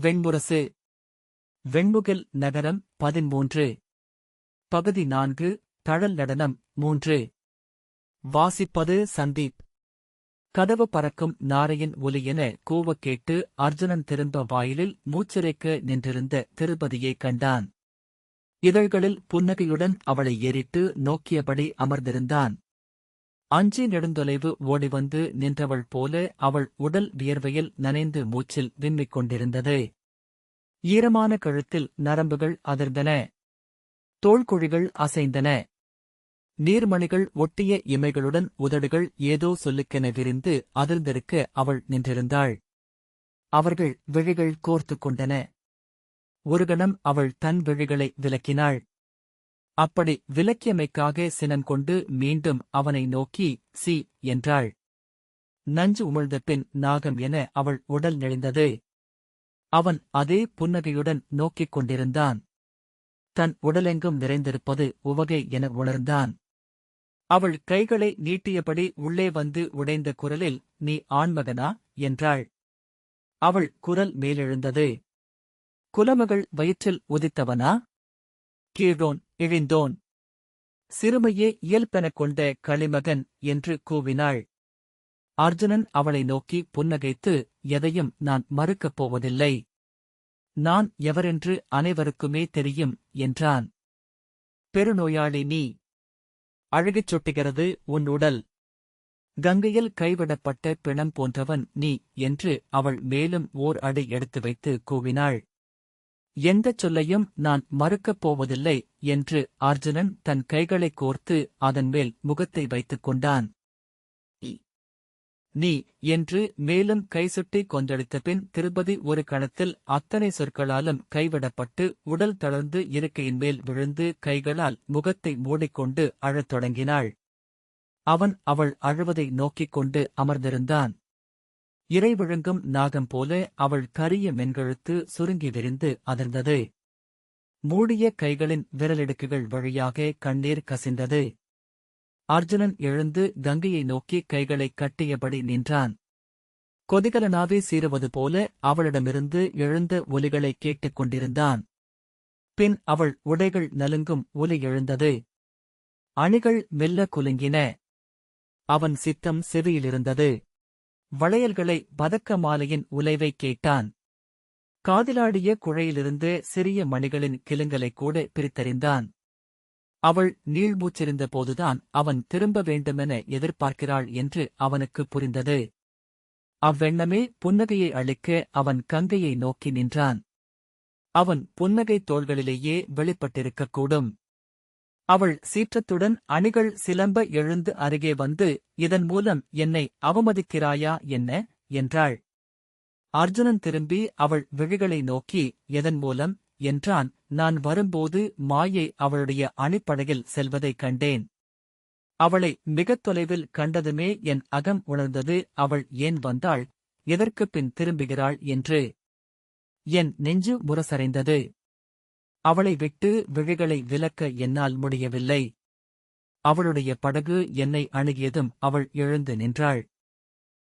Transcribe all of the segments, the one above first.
வெண்முரசு. வெண்முகில் நகரம் 13. பகுதி 4. தழல் நடனம் 3. வாசிப்பது சந்தீப். கதவு பறக்கும் நாரையின் ஒலி என கூவக் கேட்டு அர்ஜுனன் திரும்ப வாயிலில் மூச்சிறைக்க நின்றிருந்த திருபதியைக் கண்டான். இதழ்களில் புன்னகையுடன் அவளை ஏறிட்டு நோக்கியபடி அமர்ந்திருந்தான். அஞ்சி நெடுந்தொலைவு ஓடிவந்து நின்றவள் போல அவள் உடல் வியர்வையில் நனைந்து மூச்சில் விம்மிக் கொண்டிருந்தது. ஈரமான கழுத்தில் நரம்புகள் அதிர்ந்தன. தோள்குழிகள் அசைந்தன. நீர்மணிகள் ஒட்டிய இமைகளுடன் உதடுகள் ஏதோ சொல்லுக்கென விரிந்து அதிர்ந்திருக்க அவள் நின்றிருந்தாள். அவர்கள் விழிகள் கோர்த்துக் கொண்டன. ஒரு கணம் அவள் தன் விழிகளை விலக்கினாள். அப்படி விலக்கியமைக்காக சினங்கொண்டு மீண்டும் அவனை நோக்கி சி என்றாள். நஞ்சு உமிழ்ந்த பின் நாகம் என அவள் உடல் நெளிந்தது. அவன் அதே புன்னகையுடன் நோக்கிக் கொண்டிருந்தான். தன் உடலெங்கும் நிறைந்திருப்பது உவகை என உணர்ந்தான். அவள் கைகளை நீட்டியபடி உள்ளே வந்து உடைந்த குரலில் நீ ஆண்மகனா என்றாள். அவள் குரல் மேலெழுந்தது. குலமகள் வயிற்றில் உதித்தவனா? கீழோன் இழிந்தோன். சிறுமையே இயல்பெனக் கொண்ட களிமகன் என்று கூவினாள். அர்ஜுனன் அவளை நோக்கி புன்னகைத்து எதையும் நான் மறுக்கப் போவதில்லை. நான் எவரென்று அனைவருக்குமே தெரியும் என்றான். பெருநோயாளி நீ. அழுகிச் சொட்டுகிறது உன் உடல். கங்கையில் கைவிடப்பட்ட பிணம் போன்றவன் நீ என்று அவள் மேலும் ஓர் அடி எடுத்து வைத்து கூவினாள். எந்தச் சொல்லையும் நான் மறுக்கப் போவதில்லை என்று அர்ஜுனன் தன் கைகளைக் கோர்த்து அதன்மேல் முகத்தை வைத்துக் கொண்டான். நீ என்று மேலும் கைசுட்டி கொந்தளித்தபின் திருப்பதி ஒரு கணத்தில் அத்தனை சொற்களாலும் கைவிடப்பட்டு உடல் தளர்ந்து இருக்கையின்மேல் விழுந்து கைகளால் முகத்தை மூடிக்கொண்டு அழத் தொடங்கினாள். அவன் அவள் அழுவதை நோக்கிக் கொண்டு அமர்ந்திருந்தான். இரை விழுங்கும் நாகம் போல அவள் கரிய மென்கழுத்து சுருங்கி விரிந்து அதிர்ந்தது. மூடிய கைகளின் விரலிடுக்குகள் வழியாக கண்ணீர் கசிந்தது. அர்ஜுனன் எழுந்து கங்கையை நோக்கி கைகளைக் கட்டியபடி நின்றான். கொதிகலனாவே சீறுவது போல அவளிடமிருந்து எழுந்த ஒலிகளைக் கேட்டுக் கொண்டிருந்தான். பின் அவள் உடைகள் நலுங்கும் ஒலி எழுந்தது. அணிகள் மெல்ல குலுங்கின. அவன் சித்தம் செவியிலிருந்தது. வளையல்களை பதக்க மாலையின் உலைவைக் கேட்டான். காதிலாடிய குழையிலிருந்து சிறிய மணிகளின் கிலுங்கலைக் கூட பிரித்தறிந்தான். அவள் நீள்மூச்சிருந்த போதுதான் அவன் திரும்ப வேண்டுமென எதிர்பார்க்கிறாள் என்று அவனுக்கு புரிந்தது. அவ்வெண்ணமே புன்னகையை அளிக்க அவன் கங்கையை நோக்கி நின்றான். அவன் புன்னகை தோள்களிலேயே வெளிப்பட்டிருக்கக்கூடும். அவள் சீற்றத்துடன் அணிகள் சிலம்ப எழுந்து அருகே வந்து இதன் மூலம் என்னை அவமதிக்கிறாயா என்ன என்றாள். அர்ஜுனன் திரும்பி அவள் விழிகளை நோக்கி எதன் மூலம் என்றான். நான் வரும்போது மாயை அவளுடைய அணிப்படையில் செல்வதைக் கண்டேன். அவளை மிகத் தொலைவில் கண்டதுமே என் அகம் உணர்ந்தது அவள் ஏன் வந்தாள், எதற்குப் பின் திரும்புகிறாள் என்று. என் நெஞ்சு முரசறைந்தது. அவளை விட்டு விழிகளை விலக்க என்னால் முடியவில்லை. அவளுடைய படகு என்னை அணுகியதும் அவள் எழுந்து நின்றாள்.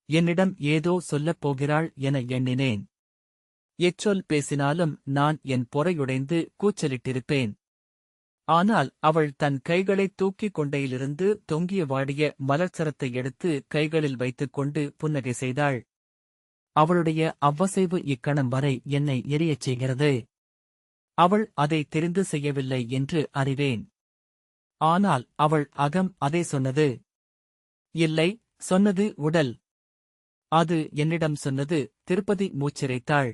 என்னிடம் ஏதோ சொல்லப் போகிறாள் என எண்ணினேன். எச்சொல் பேசினாலும் நான் என் பொறையுடைந்து கூச்சலிட்டிருப்பேன். ஆனால் அவள் தன் கைகளைத் தூக்கிக் கொண்டையிலிருந்து தொங்கிய வாடிய மலர்ச்சரத்தை எடுத்து கைகளில் வைத்துக் கொண்டு புன்னகை செய்தாள். அவளுடைய அவ்வசைவு இக்கணம் வரை என்னை எரியச் செய்கிறது. அவள் அதை தெரிந்து செய்யவில்லை என்று அறிவேன். ஆனால் அவள் அகம் அதை சொன்னது. இல்லை, சொன்னது உடல். அது என்னிடம் சொன்னது. திருப்பதி மூச்சிரைத்தாள்.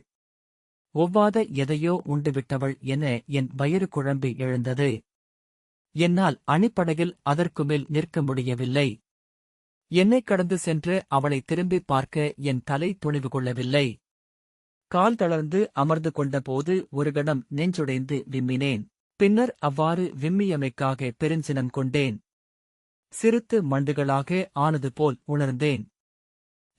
ஒவ்வாத எதையோ உண்டுவிட்டவள் என என் வயிறு குழம்பி எழுந்தது. என்னால் அணிப்படகில் அதற்குமேல் நிற்க முடியவில்லை. என்னைக் கடந்து சென்று அவளை திரும்பிப் பார்க்க என் தலை துணிவு கொள்ளவில்லை. கால் தளர்ந்து அமர்ந்து கொண்டபோது ஒரு கணம் நெஞ்சுடைந்து விம்மினேன். பின்னர் அவ்வாறு விம்மியமைக்காக பெருஞ்சினம் கொண்டேன். சிறுத்து மண்டுகளாக ஆனது போல் உணர்ந்தேன்.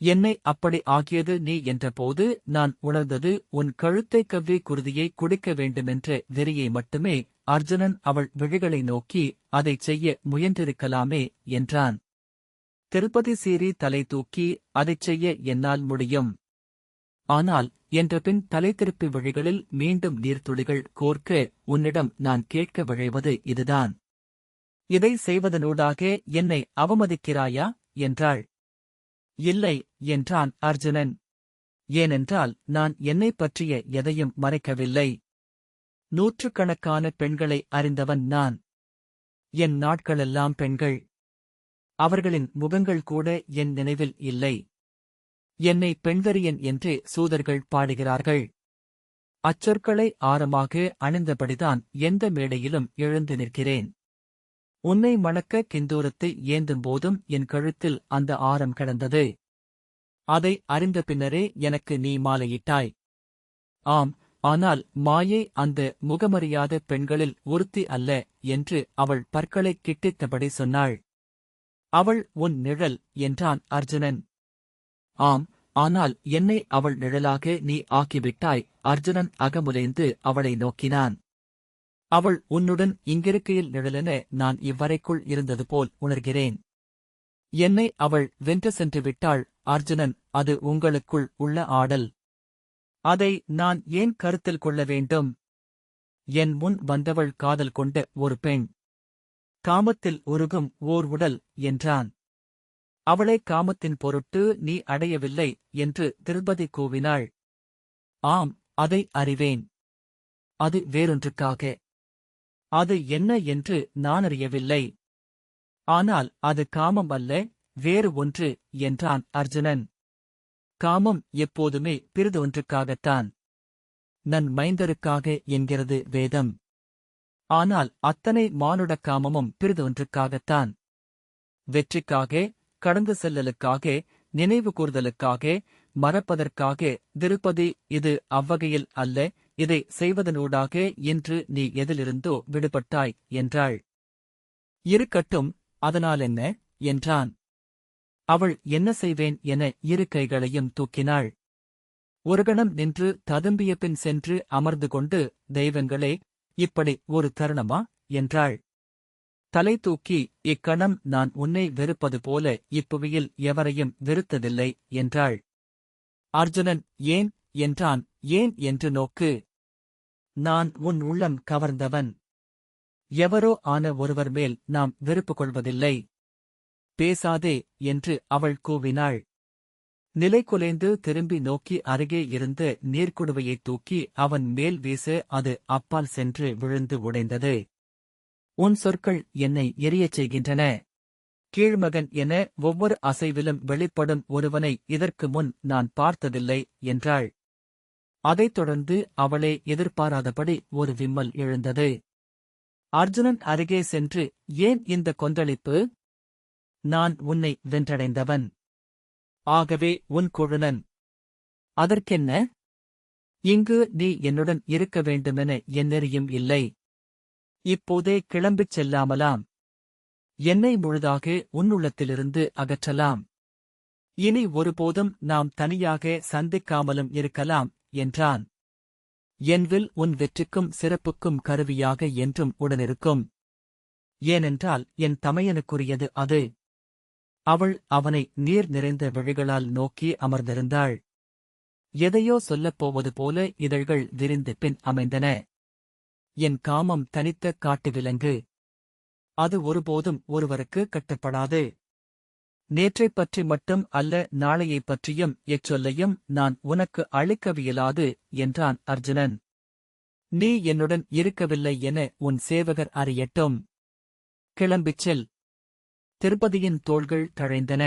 என்னை அப்படி ஆக்கியது நீ என்றபோது நான் உணர்ந்தது உன் கழுத்தைக் கவ்வி குருதியை குடிக்க வேண்டுமென்ற வெறியை மட்டுமே. அர்ஜுனன் அவள் விழிகளை நோக்கி அதைச் செய்ய முயன்றிருக்கலாமே என்றான். திருப்பதி சீறி தலை தூக்கி அதைச் செய்ய என்னால் முடியும். ஆனால் என்றபின் தலை திருப்பி விழிகளில் மீண்டும் நீர்த்துளிகள் கோர்க்க, உன்னிடம் நான் கேட்க விழைவது இதுதான். இதை செய்வதனூடாக என்னை அவமதிக்கிறாயா என்றாள். இல்லை என்றான் அர்ஜுனன். ஏனென்றால் நான் என்னைப் பற்றிய எதையும் மறைக்கவில்லை. நூற்றுக்கணக்கான பெண்களை அறிந்தவன் நான். என் நாட்களெல்லாம் பெண்கள். அவர்களின் முகங்கள் கூட என் நினைவில் இல்லை. என்னை பெண்வரியன் என்றே சூதர்கள் பாடுகிறார்கள். அச்சொற்களை ஆரமாக அணிந்தபடிதான் எந்த மேடையிலும் எழுந்து நிற்கிறேன். உன்னை மணக்க கிந்தூரத்தை ஏந்தும் போதும் என் கழுத்தில் அந்த ஆரம் கிடந்தது. அதை அறிந்த பின்னரே எனக்கு நீ மாலையிட்டாய். ஆம், ஆனால் மாயை அந்த முகமறியாத பெண்களில் ஒருத்தி அல்ல என்று அவள் பற்களைக் கிட்டித்தபடி சொன்னாள். அவள் உன் நிழல் என்றான் அர்ஜுனன். ஆம், ஆனால் என்னை அவள் நிழலாக நீ ஆக்கிவிட்டாய். அர்ஜுனன் அகமுலைந்து அவளை நோக்கினான். அவள் உன்னுடன் இங்கிருக்கையில் நிழலென நான் இவ்வறைக்குள் இருந்தது போல் உணர்கிறேன். என்னை அவள் வென்று சென்று விட்டாள். அர்ஜுனன், அது உங்களுக்குள் உள்ள ஆடல். அதை நான் ஏன் கருத்தில் கொள்ள வேண்டும்? என் முன் வந்தவள் காதல் கொண்ட ஒரு பெண். காமத்தில் உருகும் ஓர் உடல் என்றான். அவளை காமத்தின் பொருட்டு நீ அடையவில்லை என்று திரௌபதி கூவினாள். ஆம், அதை அறிவேன். அது வேறொன்றுக்காக. அது என்ன என்று நானறியவில்லை. ஆனால் அது காமம் அல்ல, வேறு ஒன்று என்றான் அர்ஜுனன். காமம் எப்போதுமே பிறிதொன்றுக்காகத்தான். நன் மைந்தருக்காக என்கிறது வேதம். ஆனால் அத்தனை மானுடக் காமமும் பிறிதொன்றுக்காகத்தான். வெற்றிக்காக, கடந்து செல்லலுக்காக, நினைவு கூர்தலுக்காக, மறப்பதற்காக. திருப்பதி, இது அவ்வகையில் அல்ல. இதை செய்வதனூடாக இன்று நீ எதிலிருந்தோ விடுபட்டாய் என்றாள். இருக்கட்டும், அதனாலென்ன என்றான். அவள் என்ன செய்வேன் என இரு கைகளையும் தூக்கினாள். ஒரு கணம் நின்று ததும்பிய பின் சென்று அமர்ந்து கொண்டு, தெய்வங்களே, இப்படி ஒரு தருணமா என்றாள். தலை தூக்கி, இக்கணம் நான் உன்னை வெறுப்பது போல இப்புவியில் எவரையும் வெறுத்ததில்லை என்றாள். அர்ஜுனன், ஏன் என்றான். ஏன் என்று நோக்கு. நான் உன் உள்ளம் கவர்ந்தவன். எவரோ ஆன ஒருவர் மேல் நாம் வெறுப்பு கொள்வதில்லை. பேசாதே என்று அவள் கூவினாள். நிலைகுலைந்து திரும்பி நோக்கி அருகே இருந்த நீர்க்குடுவையைத் தூக்கி அவன் மேல் வீச அது அப்பால் சென்று விழுந்து உடைந்தது. உன் சொற்கள் என்னை எரியச் செய்கின்றன. கீழ்மகன் என ஒவ்வொரு அசைவிலும் வெளிப்படும் ஒருவனை இதற்கு முன் நான் பார்த்ததில்லை என்றாள். அதைத் தொடர்ந்து அவளே எதிர்பாராதபடி ஒரு விம்மல் எழுந்தது. அர்ஜுனன் அருகே சென்று, ஏன் இந்த கொந்தளிப்பு? நான் உன்னை வென்றடைந்தவன். ஆகவே உன் கொழுநன். அதற்கென்ன? இங்கு நீ என்னுடன் இருக்க வேண்டுமென எந்நெறியும் இல்லை. இப்போதே கிளம்பிச் செல்லாமலாம். என்னை முழுதாக உன்னுள்ளத்திலிருந்து அகற்றலாம். இனி ஒருபோதும் நாம் தனியாக சந்திக்காமலும் இருக்கலாம் என்றான். என் வில் உன் வெற்றிக்கும் சிறப்புக்கும் கருவியாக என்றும் உடனிருக்கும். ஏனென்றால் என் தமையனுக்குரியது அது. அவள் அவனை நீர் நிறைந்த விழிகளால் நோக்கி அமர்ந்திருந்தாள். எதையோ சொல்லப்போவது போல இதழ்கள் விரிந்து பின் அமைந்தன. என் காமம் தனித்த காட்டு விலங்கு. அது ஒருபோதும் ஒருவருக்கு கட்டுப்படாது. நேற்றைப் பற்றி மட்டும் அல்ல, நாளையைப் பற்றியும் எச்சொல்லையும் நான் உனக்கு அளிக்கவியலாது என்றான் அர்ஜுனன். நீ என்னுடன் இருக்கவில்லை என உன் சேவகர் அறியட்டும். கிளம்பிச் செல். திருப்பதியின் தோள்கள் தழைந்தன.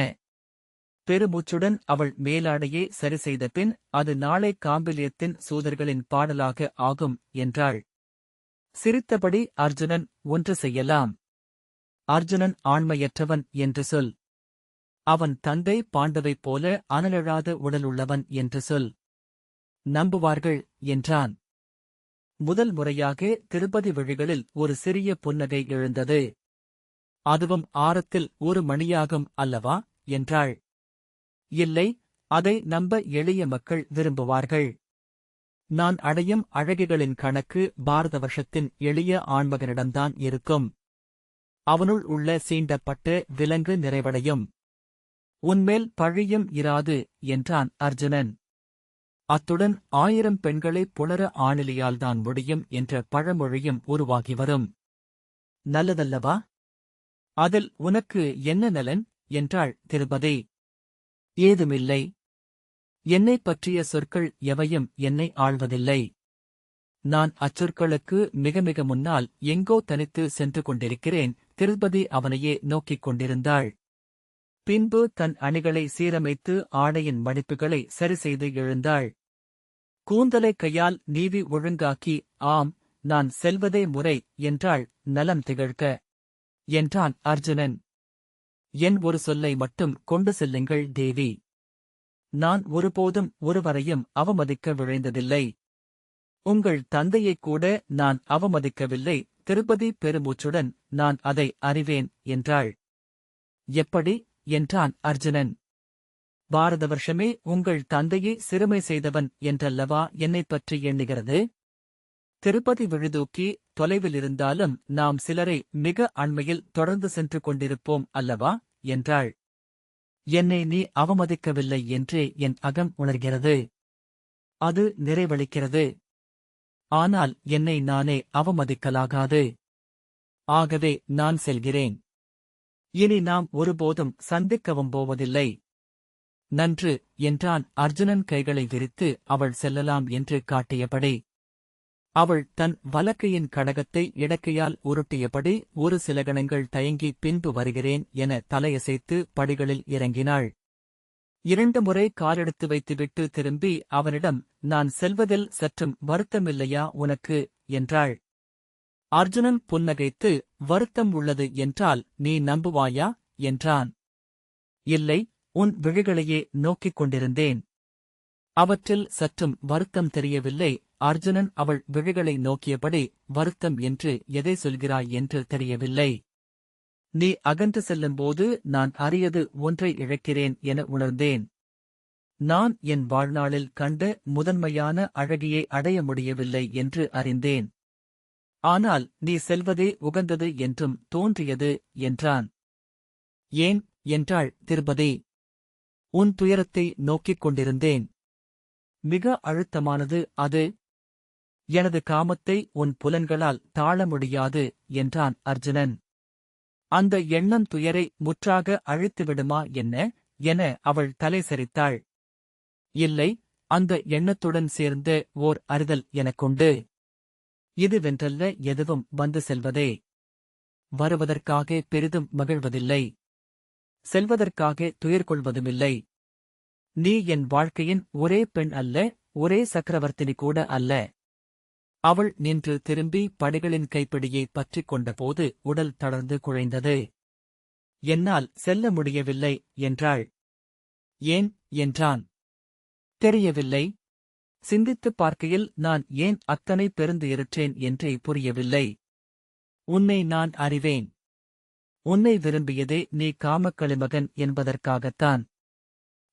பெருமூச்சுடன் அவள் மேலாடையே சரி செய்த பின், அது நாளை காம்பிலியத்தின் சூதர்களின் பாடலாக ஆகும் என்றாள். சிரித்தபடி அர்ஜுனன், ஒன்று செய்யலாம். அர்ஜுனன் ஆண்மையற்றவன் என்று சொல். அவன் தந்தை பாண்டவைப் போல அனலெழாத உடலுள்ளவன் என்று சொல். நம்புவார்கள் என்றான். முதல் முறையாக திருப்பதி விழிகளில் ஒரு சிறிய புன்னகை எழுந்தது. அதுவும் ஆரத்தில் ஒரு மணியாகும் அல்லவா என்றாள். இல்லை, அதை நம்ப எளிய மக்கள் விரும்புவார்கள். நான் அடையும் அழகிகளின் கணக்கு பாரத வருஷத்தின் எளிய ஆண்மகனிடம்தான் இருக்கும். அவனுள் உள்ள சீண்டப்பட்ட விலங்கு நிறைவடையும். உன்மேல் பழியும் இராது என்றான் அர்ஜுனன். அத்துடன் 1000 பெண்களை புணர ஆணிலியால்தான் முடியும் என்ற பழமொழியும் உருவாகி வரும். நல்லதல்லவா? அதில் உனக்கு என்ன நலன்? என்றாள் திருபதி. ஏதுமில்லை. என்னைப் பற்றிய சொற்கள் எவையும் என்னை ஆள்வதில்லை. நான் அச்சொற்களுக்கு மிக மிக முன்னால் எங்கோ தனித்து சென்று கொண்டிருக்கிறேன். திருபதி அவனையே நோக்கிக் கொண்டிருந்தாள். பின்பு தன் அணிகளை சீரமைத்து ஆடையின் மடிப்புகளை சரிசெய்து எழுந்தாள். கூந்தலை கையால் நீவி ஒழுங்காக்கி, ஆம், நான் செல்வதே முறை என்றாள் நலம் திகழ்க. என்றான் அர்ஜுனன். என் ஒரு சொல்லை மட்டும் கொண்டு செல்லுங்கள் தேவி. நான் ஒருபோதும் ஒருவரையும் அவமதிக்க விழைந்ததில்லை. உங்கள் தந்தையைக் கூட நான் அவமதிக்கவில்லை. திருப்பதி பெருமூச்சுடன் நான் அதை அறிவேன் என்றாள். எப்படி? என்றான் அர்ஜுனன். பாரத வருஷமே உங்கள் தந்தையை சிறுமை செய்தவன் என்றல்லவா என்னைப் பற்றி எண்ணுகிறது? திருப்பதி விழுதூக்கி தொலைவிலிருந்தாலும் நாம் சிலரை மிக அண்மையில் தொடர்ந்து சென்று கொண்டிருப்போம் அல்லவா? என்றாள். என்னை நீ அவமதிக்கவில்லை என்றே என் அகம் உணர்கிறது. அது நிறைவளிக்கிறது. ஆனால் என்னை நானே அவமதிக்கலாகாது. ஆகவே நான் செல்கிறேன். இனி நாம் ஒருபோதும் சந்திக்கவும் போவதில்லை. நன்று என்றான் அர்ஜுனன் கைகளை விரித்து அவள் செல்லலாம் என்று காட்டியபடி. அவள் தன் வலக்கையின் கடகத்தை இடக்கையால் உருட்டியபடி ஒரு சில கணங்கள் தயங்கி பின்பு வருகிறேன் என தலையசைத்து படிகளில் இறங்கினாள். 2 முறை காலெடுத்து வைத்துவிட்டு திரும்பி அவனிடம், நான் செல்வதில் சற்றும் வருத்தமில்லையா உனக்கு? என்றாள். அர்ஜுனன் புன்னகைத்து, வருத்தம் உள்ளது என்றால் நீ நம்புவாயா? என்றான். இல்லை, உன் விழிகளையே நோக்கிக் கொண்டிருந்தேன். அவற்றில் சற்றும் வருத்தம் தெரியவில்லை. அர்ஜுனன் அவள் விழிகளை நோக்கியபடி, வருத்தம் என்று எதை சொல்கிறாய் என்று தெரியவில்லை. நீ அகன்று செல்லும்போது நான் அரியது ஒன்றை இழக்கிறேன் என உணர்ந்தேன். நான் என் வாழ்நாளில் கண்ட முதன்மையான அழகியை அடைய முடியவில்லை என்று அறிந்தேன். ஆனால் நீ செல்வதே உகந்தது என்றும் தோன்றியது என்றான். ஏன்? என்றாள் திருபதி. உன் துயரத்தை நோக்கிக் கொண்டிருந்தேன். மிக அழுத்தமானது அது. எனது காமத்தை உன் புலன்களால் தாழ முடியாது என்றான் அர்ஜுனன். அந்த எண்ணம் துயரை முற்றாக அழித்துவிடுமா என்ன? என அவள் தலை சரித்தாள். இல்லை, அந்த எண்ணத்துடன் சேர்ந்த ஓர் அறிதல் எனக்குண்டு. இதுவென்றல்ல, எதுவும் வந்து செல்வதே. வருவதற்காக பெரிதும் மகிழ்வதில்லை. செல்வதற்காக துயர் கொள்வதுமில்லை. நீ என் வாழ்க்கையின் ஒரே பெண் அல்ல, ஒரே சக்கரவர்த்தினி கூட அல்ல. அவள் நின்று திரும்பி படிகளின் கைப்பிடியை பற்றிக் கொண்டபோது உடல் தளர்ந்து குழைந்தது. என்னால் செல்ல முடியவில்லை என்றாள். ஏன்? என்றான். தெரியவில்லை. சிந்தித்துப் பார்க்கையில் நான் ஏன் அத்தனை பெருந்துயருற்றேன் என்றே புரியவில்லை. உன்னை நான் அறிவேன். உன்னை விரும்பியதே நீ காமக்களிமகன் என்பதற்காகத்தான்.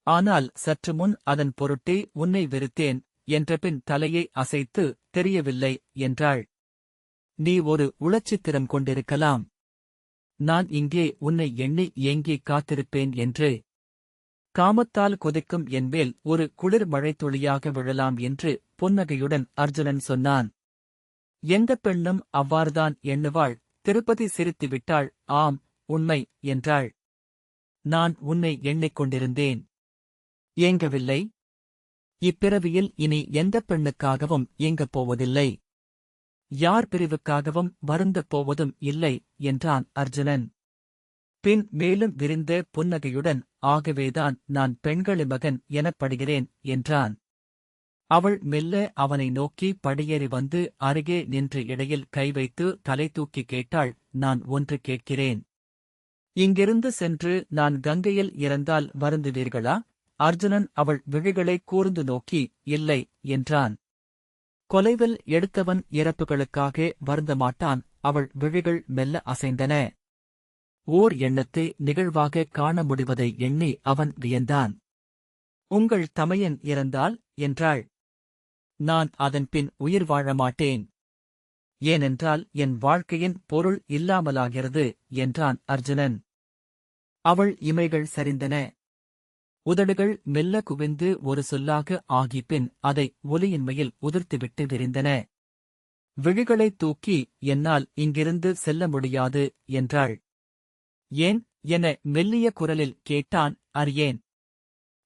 ஆனால் சற்று முன் அதன் பொருட்டே உன்னை வெறுத்தேன் என்றபின் தலையை அசைத்து, தெரியவில்லை என்றாள். நீ ஒரு உளச்சித்திரம் கொண்டிருக்கலாம். நான் இங்கே உன்னை எண்ணி ஏங்கிக் காத்திருப்பேன் என்று. காமத்தால் கொதிக்கும் என்மேல் ஒரு குளிர் மழைத்துளியாக விழலாம் என்று புன்னகையுடன் அர்ஜுனன் சொன்னான். எந்தப் பெண்ணும் அவ்வாறுதான் எண்ணுவாள். திருப்பதி சிரித்துவிட்டாள். ஆம், உண்மை என்றாள். நான் உன்னை எண்ணிக் கொண்டிருந்தேன். ஏங்கவில்லை. இப்பிறவியில் இனி எந்தப் பெண்ணுக்காகவும் ஏங்கப் போவதில்லை. யார் பிரிவுக்காகவும் வருந்தப் போவதும் இல்லை என்றான் அர்ஜுனன். பின் மேலும் விரிந்த புன்னகையுடன், ஆகவேதான் நான் பெண்களிமகன் எனப்படுகிறேன் என்றான். அவள் மெல்ல அவனை நோக்கி படியேறி வந்து அருகே நின்று இடையில் கை வைத்து தலை தூக்கி கேட்டாள். நான் ஒன்று கேட்கிறேன். இங்கிருந்து சென்று நான் கங்கையில் இறந்தால் வருந்துவீர்களா? அர்ஜுனன் அவள் விழிகளை கூர்ந்து நோக்கி, இல்லை என்றான். கொலைவில் எடுத்தவன் இறப்புகளுக்காக வருந்தமாட்டான். அவள் விழிகள் மெல்ல அசைந்தன. ஓர் எண்ணத்தை நிகழ்வாக காண முடிவதை எண்ணி அவன் வியந்தான். உங்கள் தமையன் இறந்தால் என்றாள். நான் அதன் பின் உயிர் வாழ மாட்டேன். ஏனென்றால் என் வாழ்க்கையின் பொருள் இல்லாமலாகிறது என்றான் அர்ஜுனன். அவள் இமைகள் சரிந்தன. உதடுகள் மெல்ல குவிந்து ஒரு சொல்லாக ஆகிப்பின் அதை ஒலியின்மையில் உதிர்த்துவிட்டு விரிந்தன. விழிகளைத் தூக்கி, என்னால் இங்கிருந்து செல்ல முடியாது என்றாள். ஏன் என மெல்லிய குரலில் கேட்டான். அறியேன்.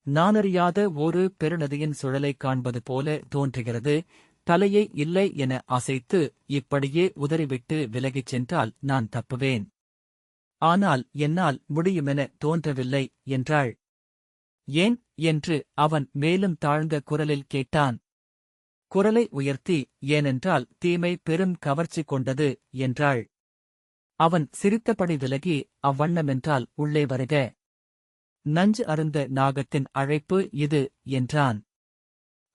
நானறியாத ஒரு பெருநதியின் சுழலைக் காண்பது போல தோன்றுகிறது. தலையை இல்லை என அசைத்து இப்படியே உதறிவிட்டு விலகிச் சென்றால் நான் தப்புவேன். ஆனால் என்னால் முடியுமென தோன்றவில்லை என்றாள். ஏன் என்று அவன் மேலும் தாழ்ந்த குரலில் கேட்டான். குரலை உயர்த்தி, ஏனென்றால் தீமை பெரும் கவர்ச்சி கொண்டது என்றாள். அவன் சிரித்தபடி விலகி, அவ்வண்ணமென்றால் உள்ளே வருக. நஞ்சு அருந்த நாகத்தின் அழைப்பு இது என்றான்.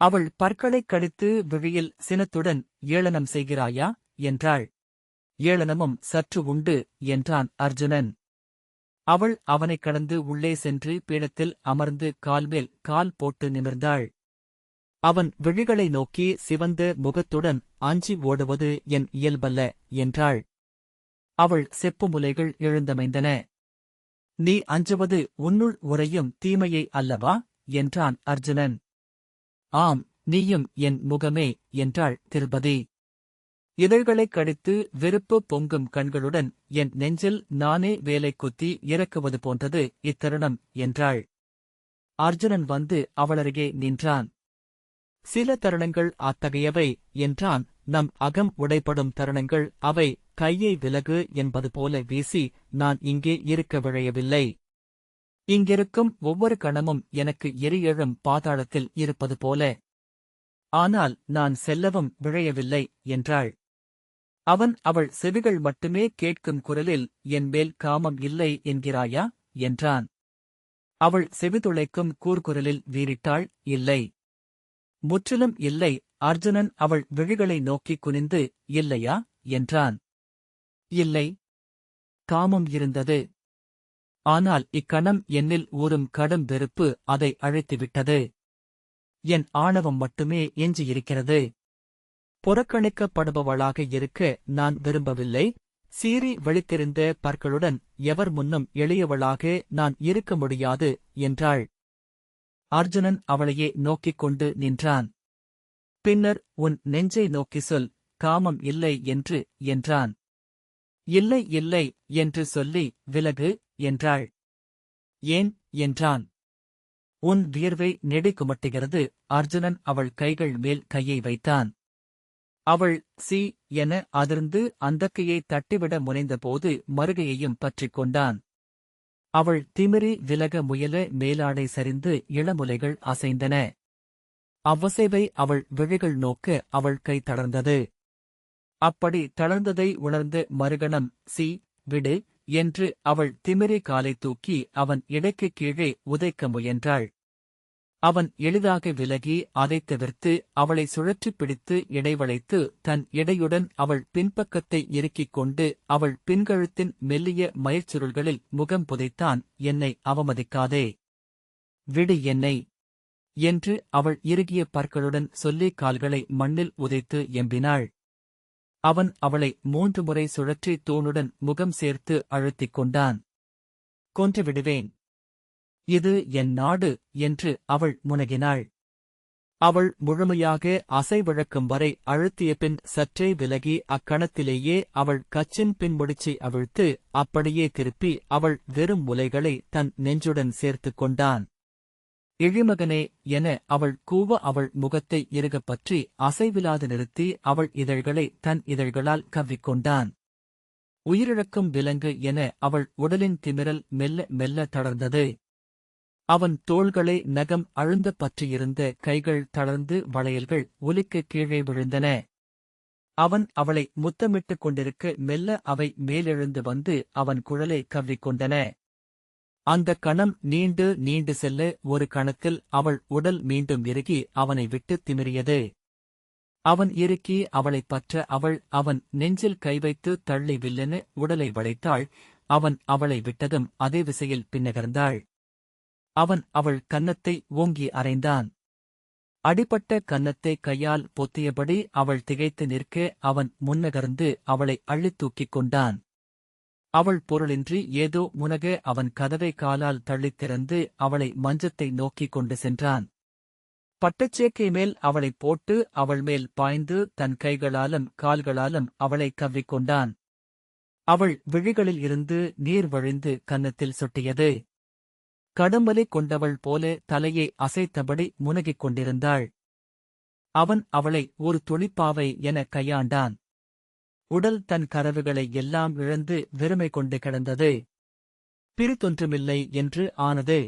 அவள் பற்களைக் கடித்து விழியில் சினத்துடன், ஏளனம் செய்கிறாயா என்றாள். ஏளனமும் சற்று உண்டு என்றான் அர்ஜுனன். அவள் அவனைக் கடந்து உள்ளே சென்று பீடத்தில் அமர்ந்து கால்மேல் கால் போட்டு நிமிர்ந்தாள். அவன் விழிகளை நோக்கி சிவந்த முகத்துடன், அஞ்சி ஓடுவது என் இயல்பல்ல என்றாள். அவள் செப்பு முலைகள் எழுந்தமைந்தன. நீ அஞ்சுவது உன்னுள் உறையும் தீமையை அல்லவா என்றான் அர்ஜுனன். ஆம், நீயும் என் முகமே என்றாள் திரிபதி. இதழ்களைக் கடித்து வெறுப்பு பொங்கும் கண்களுடன், என் நெஞ்சில் நானே வேலை குத்தி இறக்குவது போன்றது இத்தருணம் என்றாள். அர்ஜுனன் வந்து அவளருகே நின்றான். சில தருணங்கள் அத்தகையவை என்றான். நம் அகம் உடைப்படும் தருணங்கள் அவை. கையை விலகு என்பது போல வீசி, நான் இங்கே இருக்க விழையவில்லை. இங்கிருக்கும் ஒவ்வொரு கணமும் எனக்கு எரியெழும் பாதாளத்தில் இருப்பது போல. ஆனால் நான் செல்லவும் விழையவில்லை என்றாள். அவன் அவள் செவிகள் மட்டுமே கேட்கும் குரலில், என் மேல் காமம் இல்லை என்கிறாயா என்றான். அவள் செவிதுளைக்கும் கூர்குரலில் வீறிட்டாள், இல்லை. முற்றிலும் இல்லை. அர்ஜுனன் அவள் விழிகளை நோக்கிக் குனிந்து, இல்லையா என்றான். இல்லை. காமம் இருந்தது. ஆனால் இக்கணம் என்னில் ஊறும் கடும் வெறுப்பு அதை அழைத்துவிட்டது. என் ஆணவம் மட்டுமே எஞ்சியிருக்கிறது. புறக்கணிக்கப்படுபவளாக இருக்க நான் விரும்பவில்லை. சீறி வெளித்தெரிந்த பற்களுடன் எவர் முன்னும் எளியவளாக நான் இருக்க முடியாது என்றாள். அர்ஜுனன் அவளையே நோக்கிக் கொண்டு நின்றான். பின்னர், உன் நெஞ்சை நோக்கி சொல், காமம் இல்லை என்று என்றான். இல்லை இல்லை என்று சொல்லி, விலகு என்றாள். ஏன் என்றான். உன் வியர்வை நெடி குமட்டுகிறது. அர்ஜுனன் அவள் கைகள் மேல் கையை வைத்தான். அவள் சி என அதிர்ந்து அந்தக்கையை தட்டிவிட முனைந்தபோது மறுகையையும் பற்றிக் கொண்டான். அவள் திமிரி விலக முயல மேலாடை சரிந்து இளமுலைகள் அசைந்தன. அவ்வசைவை அவள் விழிகள் நோக்க அவள் கை தளர்ந்தது. அப்படி தளர்ந்ததை உணர்ந்த மறுகணம், சி விடு என்று அவள் திமிரி காலை தூக்கி அவன் இடைக்குக் கீழே உதைக்க முயன்றாள். அவன் எளிதாக விலகி அதைத் தவிர்த்து அவளை சுழற்றிப் பிடித்து இடைவளைத்து தன் இடையுடன் அவள் பின்பக்கத்தை இறுக்கிக் கொண்டு அவள் பின்கழுத்தின் மெல்லிய மயிர்ச்சுருள்களில் முகம் புதைத்தான். என்னை அவமதிக்காதே. விடு என்னை என்று அவள் இறுகிய பற்களுடன் சொல்லி கால்களை மண்ணில் உதைத்து எம்பினாள். அவன் அவளை 3 முறை சுழற்றி தூணுடன் முகம் சேர்த்து அழுத்திக் கொண்டான். கொன்று விடுவேன். இது என் நாடு என்று அவள் முனகினாள். அவள் முழுமையாக அசைவிழக்கும் வரை அழுத்திய பின் சற்றே விலகி அக்கணத்திலேயே அவள் கச்சின் பின்முடிச்சை அவிழ்த்து அப்படியே திருப்பி அவள் வெறும் முலைகளை தன் நெஞ்சுடன் சேர்த்துக் கொண்டான். இழிமகனே என அவள் கூவ அவள் முகத்தை இறுகப் பற்றி அசைவிலாது நிறுத்தி அவள் இதழ்களை தன் இதழ்களால் கவ்விக்கொண்டான். உயிரிழக்கும் விலங்கு என அவள் உடலின் திமிரல் மெல்ல மெல்ல தளர்ந்தது. அவன் தோள்களை நகம் அழுந்தப் பற்றியிருந்த கைகள் தளர்ந்து வளையல்கள் ஒலிக்கக் கீழே விழுந்தன. அவன் அவளை முத்தமிட்டுக் கொண்டிருக்க மெல்ல அவை மேலெழுந்து வந்து அவன் குழலை கவ்விக்கொண்டன. அந்தக் கணம் நீண்டு நீண்டு செல்ல ஒரு கணத்தில் அவள் உடல் மீண்டும் இறுகி அவனை விட்டு திமிரியது. அவன் இறுக்கி அவளைப் பற்ற அவன் நெஞ்சில் கைவைத்து தள்ளி வில்லென உடலை வளைத்தாள். அவன் அவளை விட்டதும் அதே விசையில் பின்னகர்ந்தாள். அவன் அவள் கன்னத்தை ஓங்கி அறைந்தான். அடிபட்ட கன்னத்தை கையால் பொத்தியபடி அவள் திகைத்து நிற்க அவன் முன்னகர்ந்து அவளை அள்ளித் தூக்கிக் கொண்டான். அவள் பொருளின்றி ஏதோ முனக அவன் கதவை காலால் தள்ளித் திறந்து அவளை மஞ்சத்தை நோக்கிக் கொண்டு சென்றான். பட்டுச்சேக்கை மேல் அவளைப் போட்டு அவள் மேல் பாய்ந்து தன் கைகளாலும் கால்களாலும் அவளைக் கவ்விக்கொண்டான். அவள் விழிகளில் இருந்து நீர் வழிந்து கன்னத்தில் சொட்டியது. கடும்பலை கொண்டவள் போல தலையை அசைத்தபடி முனகிக் கொண்டிருந்தாள். அவன் அவளை ஒரு துளிப்பாவை என கையாண்டான். உடல் தன் கரவுகளை எல்லாம் இழந்து வெறுமை கொண்டு கிடந்தது. பிரித்தொன்றுமில்லை என்று ஆனது.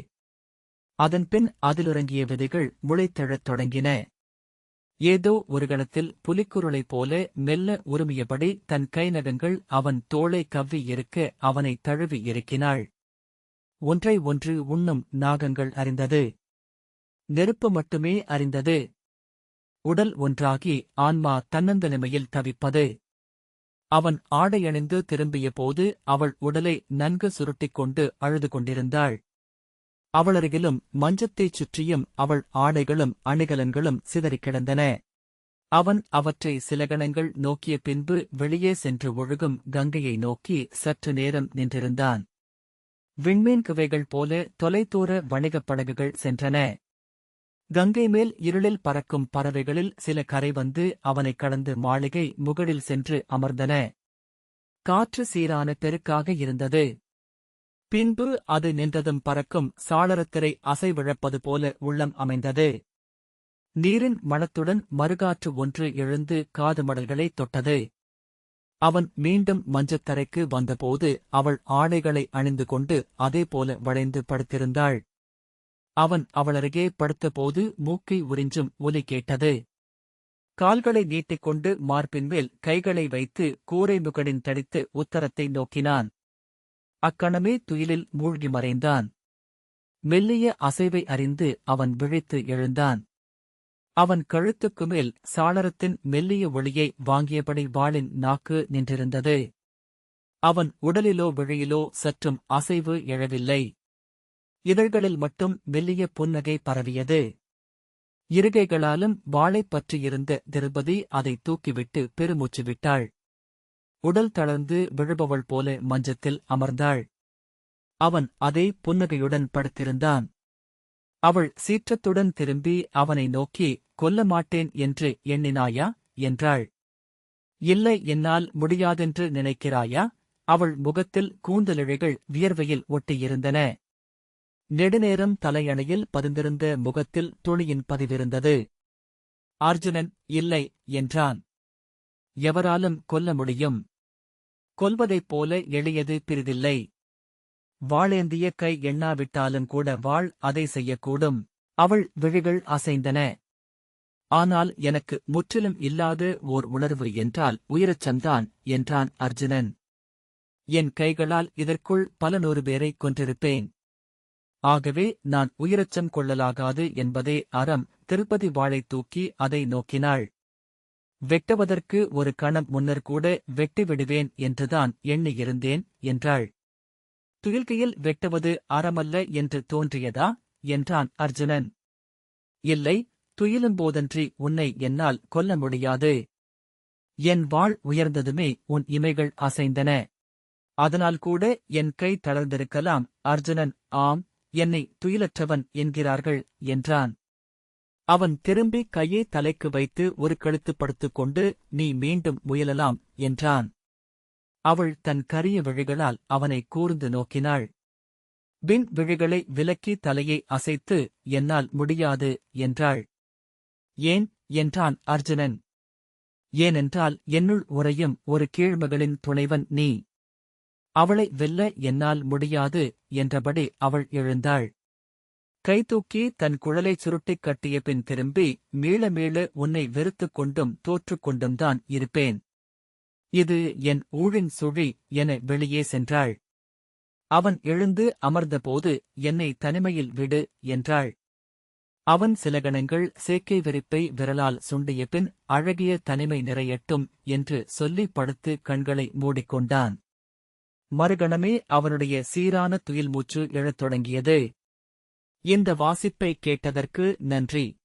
அதன்பின் அதிலுறங்கிய விதைகள் முளைத்தெழத் தொடங்கின. ஏதோ ஒரு கணத்தில் புலிக்குருளைப் போல மெல்ல உருமியபடி தன் கைநகங்கள் அவன் தோளை கவ்வி இருக்க அவனை தழுவி இறுக்கினாள். ஒன்றை ஒன்று உண்ணும் நாகங்கள் அறிந்தது. நெருப்பு மட்டுமே அறிந்தது. உடல் ஒன்றாகி ஆன்மா தன்னந்தனிமையில் தவிப்பது. அவன் ஆடையணிந்து திரும்பிய போது அவள் உடலை நன்கு சுருட்டிக் கொண்டு அழுது கொண்டிருந்தாள். அவளருகிலும் மஞ்சத்தைச் சுற்றியும் அவள் ஆடைகளும் அணிகலன்களும் சிதறிக் கிடந்தன. அவன் அவற்றை சில கணங்கள் நோக்கிய பின்பு வெளியே சென்று ஒழுகும் கங்கையை நோக்கி சற்று நேரம் நின்றிருந்தான். விண்மீன் குவைகள் போல தொலைதூர வணிகப் படகுகள் சென்றன. கங்கை மேல் இருளில் பறக்கும் பறவைகளில் சில கரை வந்து அவனைக் கடந்து மாளிகை முகடில் சென்று அமர்ந்தன. காற்று சீரான பெருக்காக இருந்தது. பின்பு அது நின்றதும் பறக்கும் சாளரத்திரை அசைவிழப்பது போல உள்ளம் அமைந்தது. நீரின் மணத்துடன் மறுகாற்று ஒன்று எழுந்து காது மடல்களைத் தொட்டது. அவன் மீண்டும் மஞ்சத்தரைக்கு வந்தபோது அவள் ஆடைகளை அணிந்து கொண்டு அதேபோல வளைந்து படுத்திருந்தாள். அவன் அவளருகே படுத்தபோது மூக்கை உறிஞ்சும் ஒலி கேட்டது. கால்களை நீட்டிக்கொண்டு மார்பின்மேல் கைகளை வைத்து கூரை முகடின் தடித்து உத்தரத்தை நோக்கினான். அக்கணமே துயிலில் மூழ்கி மறைந்தான். மெல்லிய அசைவை அறிந்து அவன் விழித்து எழுந்தான். அவன் கழுத்துக்கு மேல் சாளரத்தின் மெல்லிய ஒளியை வாங்கியபடி வாளின் நாக்கு நின்றிருந்தது. அவன் உடலிலோ விழியிலோ சற்றும் அசைவு எழவில்லை. இதழ்களில் மட்டும் மெல்லிய புன்னகை பரவியது. இருகைகளாலும் வாளைப் பற்றியிருந்த திரௌபதி அதை தூக்கிவிட்டு பெருமூச்சு விட்டாள். உடல் தளர்ந்து விழுபவள் போல மஞ்சத்தில் அமர்ந்தாள். அவன் அதே புன்னகையுடன் படுத்திருந்தான். அவள் சீற்றத்துடன் திரும்பி அவனை நோக்கி, கொல்ல மாட்டேன் என்று எண்ணினாயா என்றாள். இல்லை, என்னால் முடியாதென்று நினைக்கிறாயா? அவள் முகத்தில் கூந்தலிழைகள் வியர்வையில் ஒட்டியிருந்தன. நெடுநேரம் தலையணையில் பதிந்திருந்த முகத்தில் துணியின் பதிவிருந்தது. அர்ஜுனன் இல்லை என்றான். எவராலும் கொல்ல முடியும். கொல்வதைப் போல எளியது பிறிதில்லை. வாளேந்திய கை எண்ணாவிட்டாலும் கூட வாள் அதை செய்யக்கூடும். அவள் விழிகள் அசைந்தன. ஆனால் எனக்கு முற்றிலும் இல்லாத ஓர் உணர்வு என்றால் உயிரச்சந்தான் என்றான் அர்ஜுனன். என் கைகளால் இதற்குள் பல நூறு பேரைக் கொன்றிருப்பேன். ஆகவே நான் உயிரச்சம் கொள்ளலாகாது என்பதே அறம். திருப்பதி வாளைத் தூக்கி அதை நோக்கினாள். வெட்டுவதற்கு ஒரு கணம் முன்னர் கூட வெட்டிவிடுவேன் என்றுதான் எண்ணியிருந்தேன் என்றாள். துயில்கையில் வெட்டுவது அறமல்ல என்று தோன்றியதா என்றான் அர்ஜுனன். இல்லை, துயிலும்போதன்றி உன்னை என்னால் கொல்ல முடியாது. என் வாள் உயர்ந்ததுமே உன் இமைகள் அசைந்தன. அதனால் கூட என் கை தளர்ந்திருக்கலாம். அர்ஜுனன், ஆம், என்னை துயிலற்றவன் என்கிறார்கள் என்றான். அவன் திரும்பி கையை தலைக்கு வைத்து ஒரு கழுத்து படுத்துக்கொண்டு, நீ மீண்டும் முயலலாம் என்றான். அவள் தன் கரிய விழிகளால் அவனை கூர்ந்து நோக்கினாள். பின் விழிகளை விலக்கி தலையை அசைத்து, என்னால் முடியாது என்றாள். ஏன் என்றான் அர்ஜுனன். ஏனென்றால் என்னுள் உறையும் ஒரு கீழ்மகளின் துணைவன் நீ. அவளை வெல்ல என்னால் முடியாது என்றபடி அவள் எழுந்தாள். கைதூக்கி தன் குழலைச் சுருட்டிக் கட்டிய பின் திரும்பி, மீள மீள உன்னை வெறுத்துக் கொண்டும் தோற்றுக் கொண்டும் தான் இருப்பேன். இது என் ஊழின் சுழி என வெளியே சென்றாள். அவன் எழுந்து அமர்ந்தபோது, என்னை தனிமையில் விடு என்றாள். அவன் சில கணங்கள் சேக்கை விரிப்பை விரலால் சுண்டிய பின், அழகிய தனிமை நிறையட்டும் என்று சொல்லி படுத்து கண்களை மூடிக்கொண்டான். மறுகணமே அவனுடைய சீரான துயில் மூச்சு எழத் தொடங்கியது. இந்த வாசிப்பை கேட்டதற்கு நன்றி.